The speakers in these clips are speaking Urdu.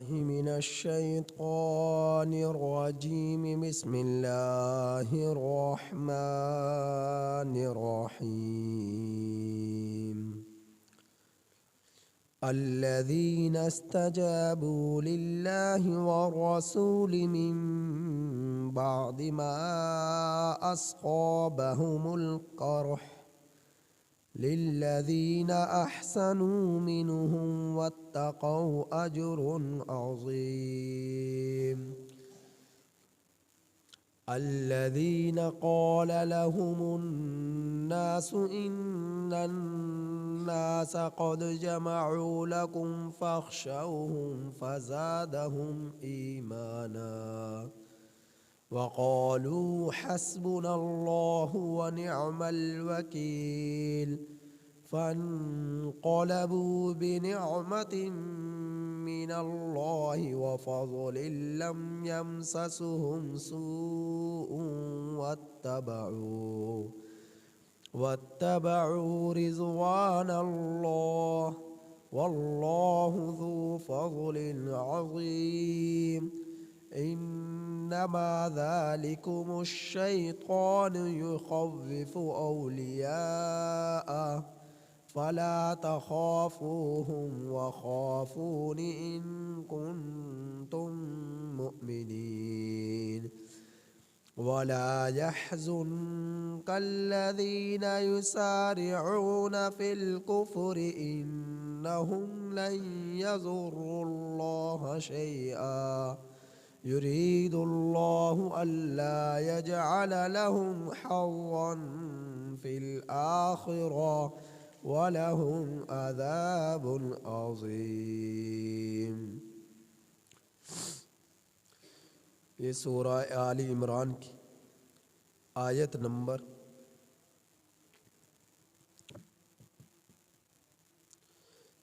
من الشيطان الرجيم. بسم الله الرحمن الرحيم. الذين استجابوا لله والرسول من بعد ما أصابهم القرح للذين أحسنوا منهم واتقوا أجر عظيم. الذين قال لهم الناس إن الناس قد جمعوا لكم فاخشوهم فزادهم إيمانا وقالوا حسبنا الله ونعم الوكيل. فانقلبوا بنعمة من الله وفضل لم يمسسهم سوء واتبعوا رضوان الله والله ذو فضل عظيم. إنما ذلكم الشيطان يخوف أولياءه فلا تخافوهم وخافون إن كنتم مؤمنين. ولا يحزنك الذين يسارعون في الكفر إنهم لن يضروا الله شيئا يريد الله ألا يجعل لهم حظا في الآخرة وَلَهُمْ عَذَابٌ عَظِيم۔ یہ سورہ آل عمران کی آیت نمبر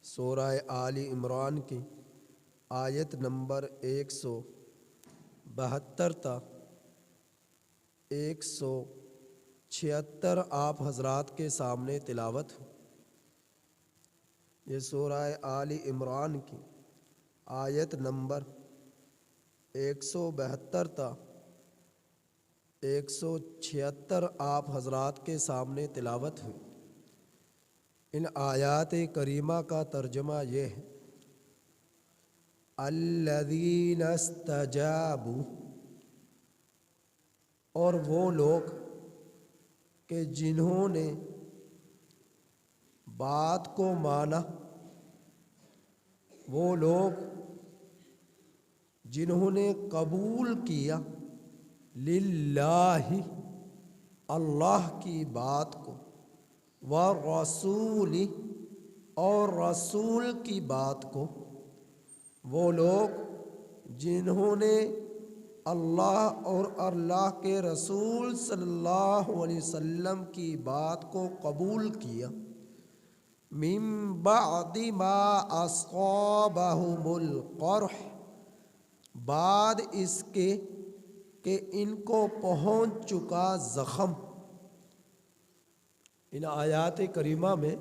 سورہ آل عمران کی آیت نمبر 172 تا 176 آپ حضرات کے سامنے تلاوت ہو۔ یہ سورہ آل عمران کی آیت نمبر 172 تا 176 آپ حضرات کے سامنے تلاوت ہوئی۔ ان آیات کریمہ کا ترجمہ یہ ہے، الذین استجابوا، اور وہ لوگ کہ جنہوں نے بات کو مانا، وہ لوگ جنہوں نے قبول کیا للہ، اللہ کی بات کو، والرسول، اور رسول کی بات کو، وہ لوگ جنہوں نے اللہ اور اللہ کے رسول صلی اللہ علیہ وسلم کی بات کو قبول کیا، من بعد ما اصابہم القرح، بعد اس کے کہ ان کو پہنچ چکا زخم۔ ان آیات کریمہ میں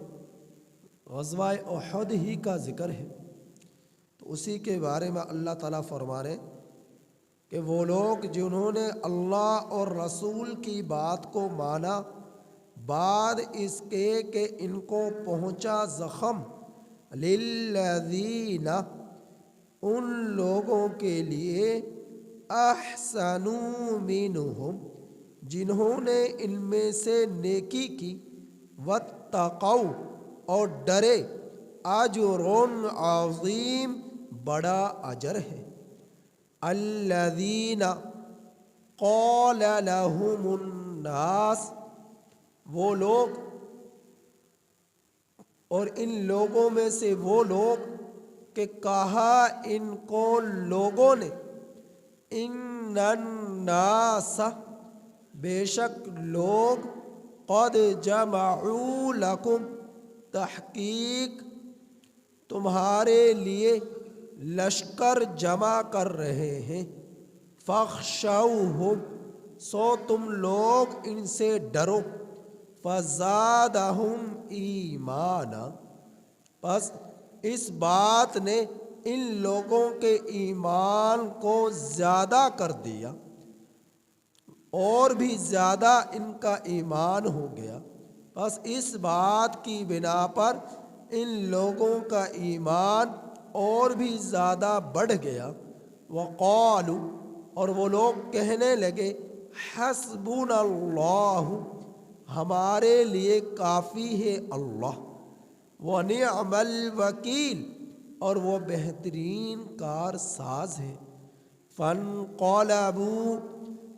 غزوہ احد ہی کا ذکر ہے، تو اسی کے بارے میں اللہ تعالیٰ فرما رہے کہ وہ لوگ جنہوں نے اللہ اور رسول کی بات کو مانا بعد اس کے کہ ان کو پہنچا زخم، للذین، ان لوگوں کے لیے، احسنوا منہم، جنہوں نے ان میں سے نیکی کی، واتقوا، اور ڈرے، اجر عظیم، بڑا اجر ہے۔ الذین قال لهم الناس، وہ لوگ، اور ان لوگوں میں سے وہ لوگ کہ کہا ان کو لوگوں نے، ان الناس، بے شک لوگ، قد جمعوا لکم، تحقیق تمہارے لیے لشکر جمع کر رہے ہیں، فاخشوہم، سو تم لوگ ان سے ڈرو، فزادہم ایمانا، پس اس بات نے ان لوگوں کے ایمان کو زیادہ کر دیا، اور بھی زیادہ ان کا ایمان ہو گیا۔ بس اس بات کی بنا پر ان لوگوں کا ایمان اور بھی زیادہ بڑھ گیا۔ وقالوا، اور وہ لوگ کہنے لگے، حسبنا اللہ، ہمارے لیے کافی ہے اللہ، ونعم الوکیل، اور وہ بہترین کار ساز ہے۔ فانقلبوا،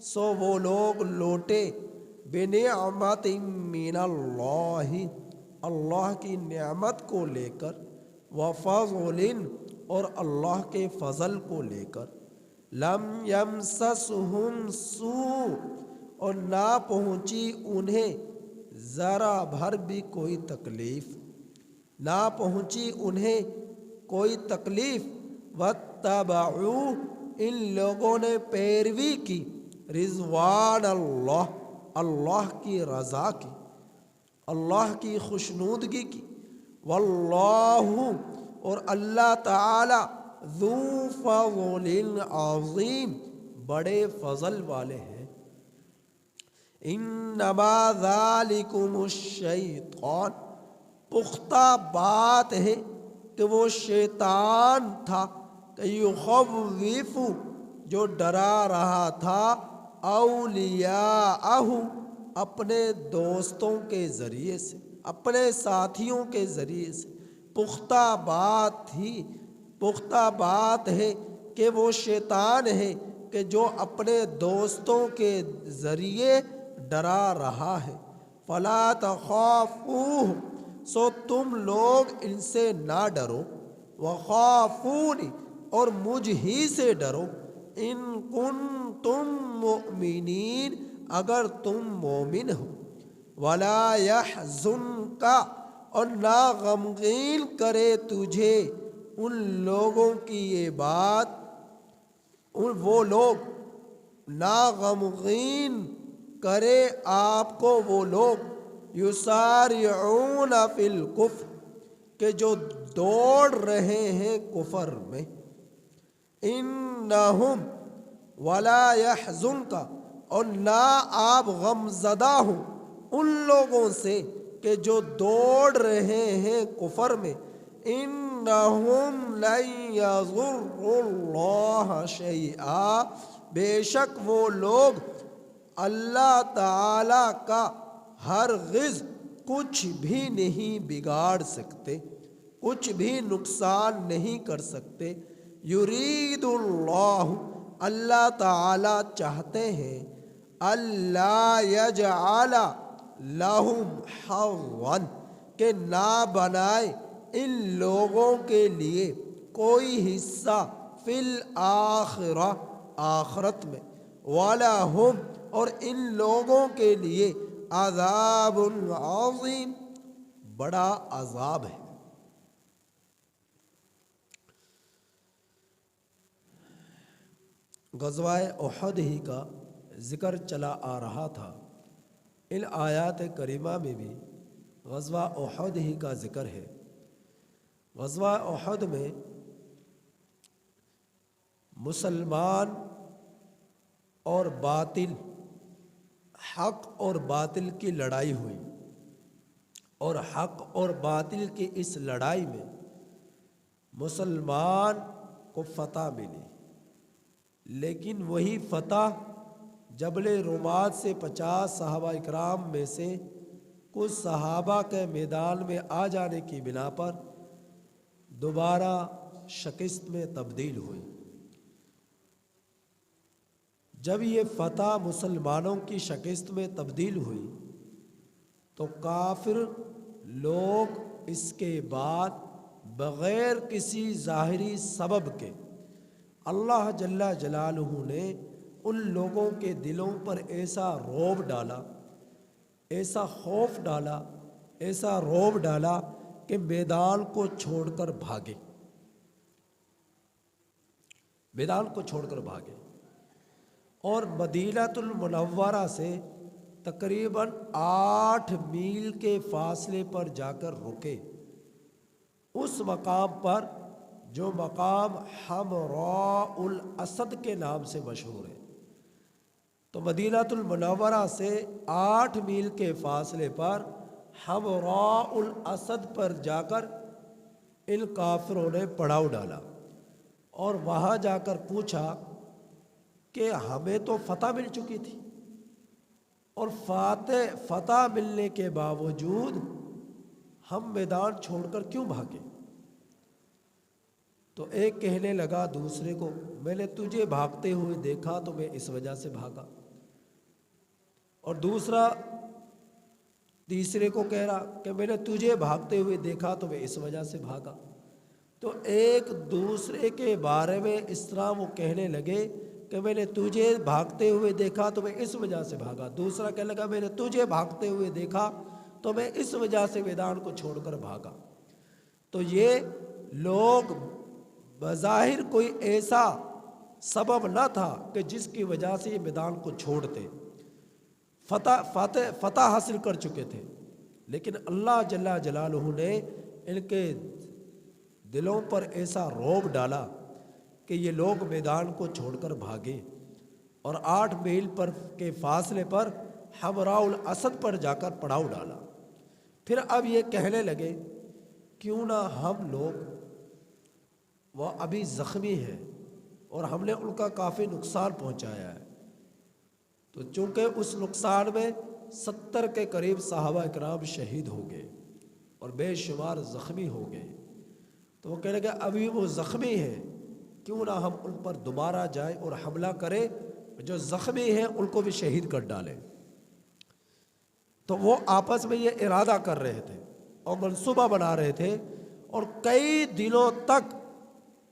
سو وہ لوگ لوٹے، بنعمت من اللہ، اللہ کی نعمت کو لے کر، وفضل، اور اللہ کے فضل کو لے کر، لم یمسسہم سوء، اور نہ پہنچی انہیں ذرا بھر بھی کوئی تکلیف، نہ پہنچی انہیں کوئی تکلیف۔ واتبعوا، ان لوگوں نے پیروی کی، رضوان اللہ، اللہ کی رضا کی، اللہ کی خوشنودگی کی۔ واللہ، اور اللہ تعالی، ذو فضل عظیم، بڑے فضل والے ہیں۔ انما ذالکم الشیطان، پختہ بات ہے کہ وہ شیطان تھا، کہ یخوف، جو ڈرا رہا تھا، اولیاءہ، اپنے دوستوں کے ذریعے سے، اپنے ساتھیوں کے ذریعے سے۔ پختہ بات تھی، پختہ بات ہے کہ وہ شیطان ہے کہ جو اپنے دوستوں کے ذریعے ڈرا رہا ہے۔ فلا تخافوہ، سو تم لوگ ان سے نہ ڈرو، وخافونی، اور مجھ ہی سے ڈرو، ان کنتم مؤمنین، اگر تم مومن ہو۔ ولا یحزنک، اور نہ غمگین کرے تجھے ان لوگوں کی یہ بات، وہ لوگ، نہ غمگین کرے آپ کو وہ لوگ، یسارعون فی الکفر، کہ جو دوڑ رہے ہیں کفر میں۔ انہم، ولا یحزنک، اور نہ آپ غم زدہ ہوں ان لوگوں سے کہ جو دوڑ رہے ہیں کفر میں۔ انہم لن یضروا اللہ شیئا، بے شک وہ لوگ اللہ تعالی کا ہرگز کچھ بھی نہیں بگاڑ سکتے، کچھ بھی نقصان نہیں کر سکتے۔ یرید اللہ، اللہ تعالی چاہتے ہیں، اللہ یجعل لہم حظا، کہ نہ بنائے ان لوگوں کے لیے کوئی حصہ، فی الآخرہ، آخرت میں، وَلَهُمْ، اور ان لوگوں کے لیے، عذاب عظیم، بڑا عذاب ہے۔ غزوہ احد ہی کا ذکر چلا آ رہا تھا۔ ان آیات کریمہ میں بھی غزوہ احد ہی کا ذکر ہے۔ غزوہ احد میں مسلمان اور باطل، حق اور باطل کی لڑائی ہوئی، اور حق اور باطل کی اس لڑائی میں مسلمان کو فتح ملی، لیکن وہی فتح جبل رومات سے 50 صحابہ اکرام میں سے کچھ صحابہ کے میدان میں آ جانے کی بنا پر دوبارہ شکست میں تبدیل ہوئی۔ جب یہ فتح مسلمانوں کی شکست میں تبدیل ہوئی تو کافر لوگ اس کے بعد بغیر کسی ظاہری سبب کے، اللہ جل جلالہ نے ان لوگوں کے دلوں پر ایسا رعب ڈالا، ایسا خوف ڈالا، ایسا رعب ڈالا کہ میدان کو چھوڑ کر بھاگے، میدان کو چھوڑ کر بھاگے، اور مدینہ المنورہ سے تقریباً 8 میل کے فاصلے پر جا کر رکے۔ اس مقام پر جو مقام حمراء الاسد کے نام سے مشہور ہے۔ تو مدینہ المنورہ سے 8 میل کے فاصلے پر حمراء الاسد پر جا کر ان کافروں نے پڑاؤ ڈالا اور وہاں جا کر پوچھا کہ ہمیں تو فتح مل چکی تھی اور فتح ملنے کے باوجود ہم میدان چھوڑ کر کیوں بھاگے؟ تو ایک کہنے لگا دوسرے کو، میں نے تجھے بھاگتے ہوئے دیکھا تو میں اس وجہ سے بھاگا، اور دوسرا تیسرے کو کہہ رہا کہ میں نے تجھے بھاگتے ہوئے دیکھا تو میں اس وجہ سے بھاگا۔ تو ایک دوسرے کے بارے میں اس طرح وہ کہنے لگے کہ میں نے تجھے بھاگتے ہوئے دیکھا تو میں اس وجہ سے بھاگا، دوسرا کہنے لگا میں نے تجھے بھاگتے ہوئے دیکھا تو میں اس وجہ سے میدان کو چھوڑ کر بھاگا۔ تو یہ لوگ بظاہر کوئی ایسا سبب نہ تھا کہ جس کی وجہ سے یہ میدان کو چھوڑتے، فتح حاصل کر چکے تھے، لیکن اللہ جل جلالہ نے ان کے دلوں پر ایسا رعب ڈالا کہ یہ لوگ میدان کو چھوڑ کر بھاگے اور 8 میل پر کے فاصلے پر حمراء الاسد پر جا کر پڑاؤ ڈالا۔ پھر اب یہ کہنے لگے کیوں نہ ہم لوگ، وہ ابھی زخمی ہیں اور ہم نے ان کا کافی نقصان پہنچایا ہے، تو چونکہ اس نقصان میں 70 کے قریب صحابہ اکرام شہید ہو گئے اور بے شمار زخمی ہو گئے، تو وہ کہنے لگے ابھی وہ زخمی ہیں، کیوں نہ ہم ان پر دوبارہ جائیں اور حملہ کریں، جو زخمی ہیں ان کو بھی شہید کر ڈالیں۔ تو وہ آپس میں یہ ارادہ کر رہے تھے اور منصوبہ بنا رہے تھے، اور کئی دنوں تک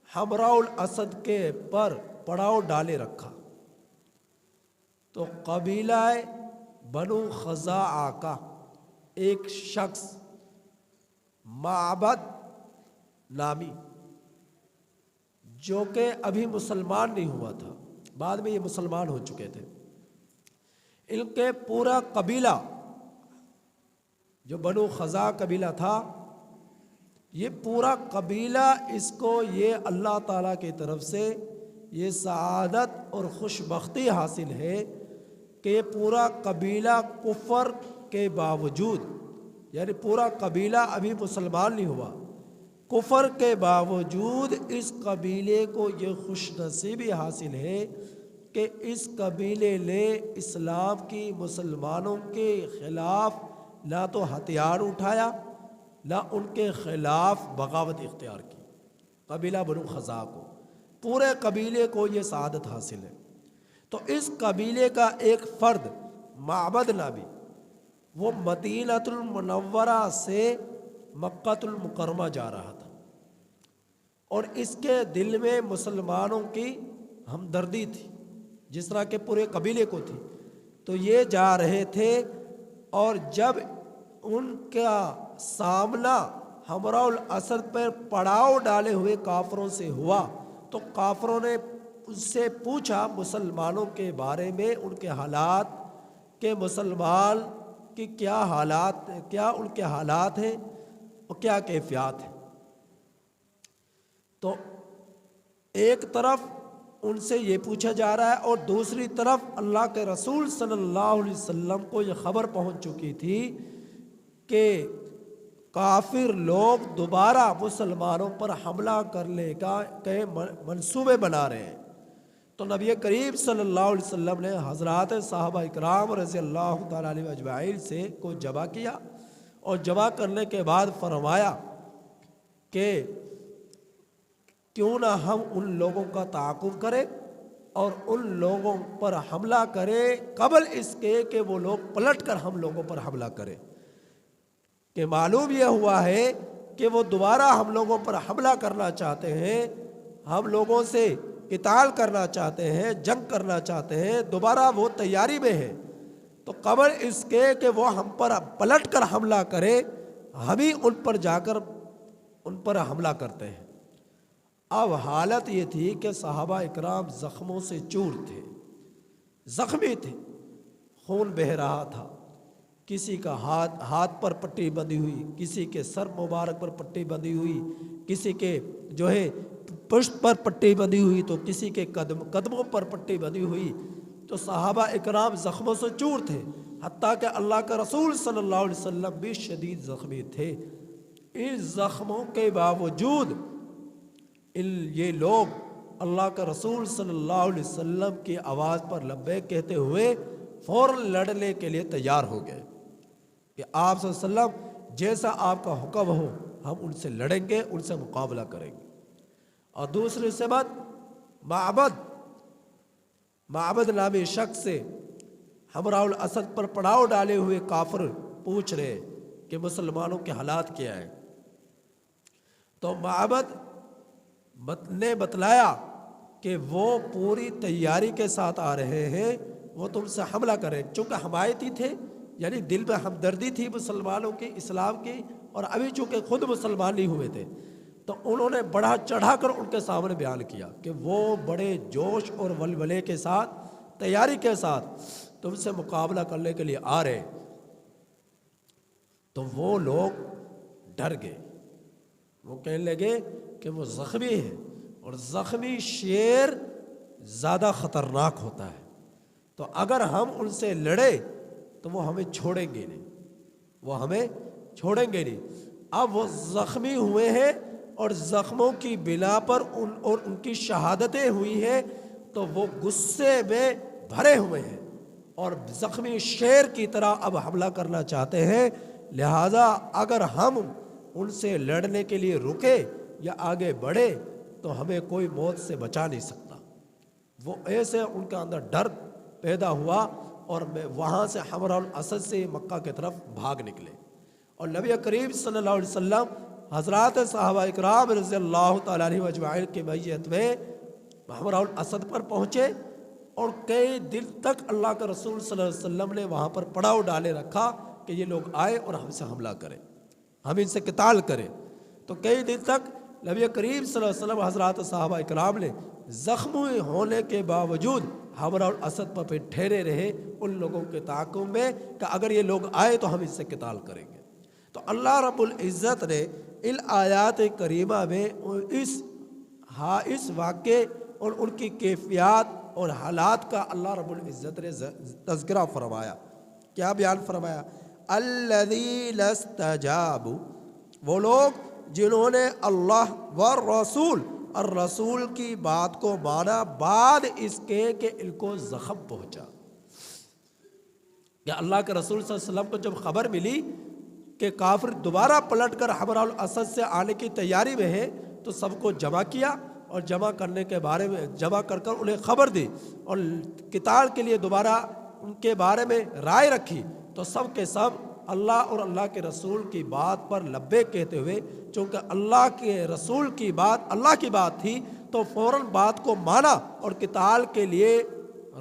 حمراء الاسد کے پر پڑاؤ ڈالے رکھا۔ تو قبیلہ بنو خزاعہ کا ایک شخص معبد نامی، جو کہ ابھی مسلمان نہیں ہوا تھا، بعد میں یہ مسلمان ہو چکے تھے، ان کے پورا قبیلہ جو بنو خزاعہ قبیلہ تھا، یہ پورا قبیلہ اس کو یہ اللہ تعالیٰ کی طرف سے یہ سعادت اور خوشبختی حاصل ہے کہ یہ پورا قبیلہ کفر کے باوجود، یعنی پورا قبیلہ ابھی مسلمان نہیں ہوا، کفر کے باوجود اس قبیلے کو یہ خوش نصیبی حاصل ہے کہ اس قبیلے نے اسلام کی مسلمانوں کے خلاف نہ تو ہتھیار اٹھایا نہ ان کے خلاف بغاوت اختیار کی۔ قبیلہ بنو خزاعہ کو، پورے قبیلے کو یہ سعادت حاصل ہے۔ تو اس قبیلے کا ایک فرد معبد نامی، وہ مدینہ المنورہ سے مکہ المکرمہ جا رہا تھا، اور اس کے دل میں مسلمانوں کی ہمدردی تھی جس طرح کہ پورے قبیلے کو تھی۔ تو یہ جا رہے تھے، اور جب ان کا سامنا حمراء الاسد پر پڑاؤ ڈالے ہوئے کافروں سے ہوا، تو کافروں نے اس سے پوچھا مسلمانوں کے بارے میں، ان کے حالات، کہ مسلمان کی کیا حالات، کیا ان کے حالات ہیں اور کیا کیفیات ہیں۔ تو ایک طرف ان سے یہ پوچھا جا رہا ہے، اور دوسری طرف اللہ کے رسول صلی اللہ علیہ وسلم کو یہ خبر پہنچ چکی تھی کہ کافر لوگ دوبارہ مسلمانوں پر حملہ کرنے کا منصوبے بنا رہے ہیں۔ تو نبی کریم صلی اللہ علیہ وسلم نے حضرات صحابہ اکرام رضی اللہ تعالیٰ علیہ اجمعین سے کو جمع کیا، اور جمع کرنے کے بعد فرمایا کہ کیوں نہ ہم ان لوگوں کا تعاقب کریں اور ان لوگوں پر حملہ کریں قبل اس کے کہ وہ لوگ پلٹ کر ہم لوگوں پر حملہ کریں۔ کہ معلوم یہ ہوا ہے کہ وہ دوبارہ ہم لوگوں پر حملہ کرنا چاہتے ہیں، ہم لوگوں سے قتال کرنا چاہتے ہیں، جنگ کرنا چاہتے ہیں، دوبارہ وہ تیاری میں ہے، تو قبل اس کے کہ وہ ہم پر پلٹ کر حملہ کرے، ہم ہی ان پر جا کر ان پر حملہ کرتے ہیں۔ اب حالت یہ تھی کہ صحابہ اکرام زخموں سے چور تھے، زخمی تھے، خون بہہ رہا تھا، کسی کا ہاتھ پر پٹی بندھی ہوئی، کسی کے سر مبارک پر پٹی بندھی ہوئی، کسی کے جو ہے پشت پر پٹی بندھی ہوئی تو کسی کے قدموں پر پٹی بندھی ہوئی، تو صحابہ اکرام زخموں سے چور تھے، حتیٰ کہ اللہ کے رسول صلی اللہ علیہ وسلم بھی شدید زخمی تھے۔ ان زخموں کے باوجود یہ لوگ اللہ کے رسول صلی اللہ علیہ وسلم کی آواز پر لبیک کہتے ہوئے فوراً لڑنے کے لیے تیار ہو گئے کہ آپ صلی اللہ علیہ وسلم جیسا آپ کا حکم ہو ہم ان سے لڑیں گے، ان سے مقابلہ کریں گے۔ اور دوسری صفت معبد نامی شخص سے حمراء الاسد پر پڑاؤ ڈالے ہوئے کافر پوچھ رہے کہ مسلمانوں کے حالات کیا ہیں، تو معبد نے بتلایا کہ وہ پوری تیاری کے ساتھ آ رہے ہیں، وہ تم سے حملہ کریں، چونکہ حمایتی تھے، یعنی دل میں ہمدردی تھی مسلمانوں کی، اسلام کی، اور ابھی چونکہ خود مسلمان نہیں ہوئے تھے، تو انہوں نے بڑھا چڑھا کر ان کے سامنے بیان کیا کہ وہ بڑے جوش اور ولولے کے ساتھ، تیاری کے ساتھ تم سے مقابلہ کرنے کے لیے آ رہے۔ تو وہ لوگ ڈر گئے، وہ کہنے لگے کہ وہ زخمی ہے، اور زخمی شیر زیادہ خطرناک ہوتا ہے، تو اگر ہم ان سے لڑے تو وہ ہمیں چھوڑیں گے نہیں، وہ ہمیں چھوڑیں گے نہیں۔ اب وہ زخمی ہوئے ہیں اور زخموں کی بنا پر ان کی شہادتیں ہوئی ہیں، تو وہ غصے میں بھرے ہوئے ہیں اور زخمی شیر کی طرح اب حملہ کرنا چاہتے ہیں، لہذا اگر ہم ان سے لڑنے کے لیے رکے یا آگے بڑھے تو ہمیں کوئی موت سے بچا نہیں سکتا۔ وہ ایسے ان کے اندر ڈر پیدا ہوا اور وہاں سے حمراء الاسد سے مکہ کی طرف بھاگ نکلے، اور نبی کریم صلی اللہ علیہ وسلم حضرات صحابہ اکرام رضی اللہ تعالیٰ عنہ اجمعین کی معیت میں حمراء الاسد پر پہنچے، اور کئی دن تک اللہ کے رسول صلی اللہ علیہ وسلم نے وہاں پر پڑاؤ ڈالے رکھا کہ یہ لوگ آئے اور ہم سے حملہ کریں، ہم ان سے قتال کریں۔ تو کئی دن تک نبی کریم صلی اللہ علیہ وسلم حضرات صحابہ اکرام نے زخمی ہونے کے باوجود حمراء الاسد پر ٹھہرے رہے ان لوگوں کے تعاقب میں کہ اگر یہ لوگ آئے تو ہم اس سے قتال کریں گے۔ تو اللہ رب العزت نے ان آیات کریمہ میں اس واقعے اور ان کی کیفیات اور حالات کا اللہ رب العزت نے تذکرہ فرمایا۔ کیا بیان فرمایا؟ الذین استجابوا، وہ لوگ جنہوں نے اللہ والرسول اور رسول کی بات کو مانا بعد اس کے کہ ان کو زخم پہنچا۔ کہ اللہ کے رسول صلی اللہ علیہ وسلم کو جب خبر ملی کہ کافر دوبارہ پلٹ کر حمراء الاسد سے آنے کی تیاری میں ہے، تو سب کو جمع کیا، اور جمع کرنے کے بارے میں جمع کر انہیں خبر دی اور قتال کے لیے دوبارہ ان کے بارے میں رائے رکھی، تو سب کے سب اللہ اور اللہ کے رسول کی بات پر لبیک کہتے ہوئے، چونکہ اللہ کے رسول کی بات اللہ کی بات تھی، تو فوراً بات کو مانا اور قتال کے لیے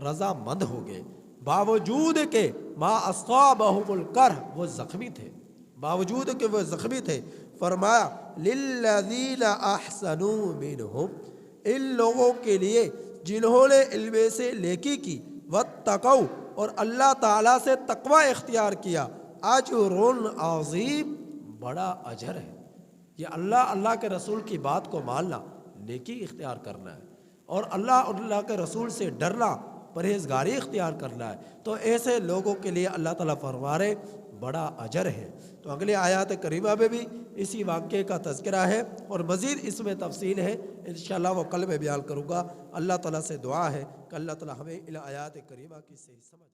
رضا مند ہو گئے، باوجود کہ ما اصابہم الکرہ، وہ زخمی تھے، باوجود کہ وہ زخمی تھے۔ فرمایا للذین احسنوا منہم، ان لوگوں کے لیے جنہوں نے علم سے نیکی کی، واتقوا، اور اللہ تعالیٰ سے تقوی اختیار کیا، اجر عظیم، بڑا اجر ہے۔ یہ اللہ کے رسول کی بات کو ماننا، نیکی اختیار کرنا ہے، اور اللہ کے رسول سے ڈرنا، پرہیزگاری اختیار کرنا ہے، تو ایسے لوگوں کے لیے اللہ تعالیٰ فرما رہے بڑا اجر ہے۔ تو اگلے آیات کریمہ میں بھی اسی واقعے کا تذکرہ ہے اور مزید اس میں تفصیل ہے، انشاءاللہ وہ کل میں بیان کروں گا۔ اللہ تعالیٰ سے دعا ہے کہ اللہ تعالیٰ ہمیں ان آیات کریمہ کی صحیح سمجھ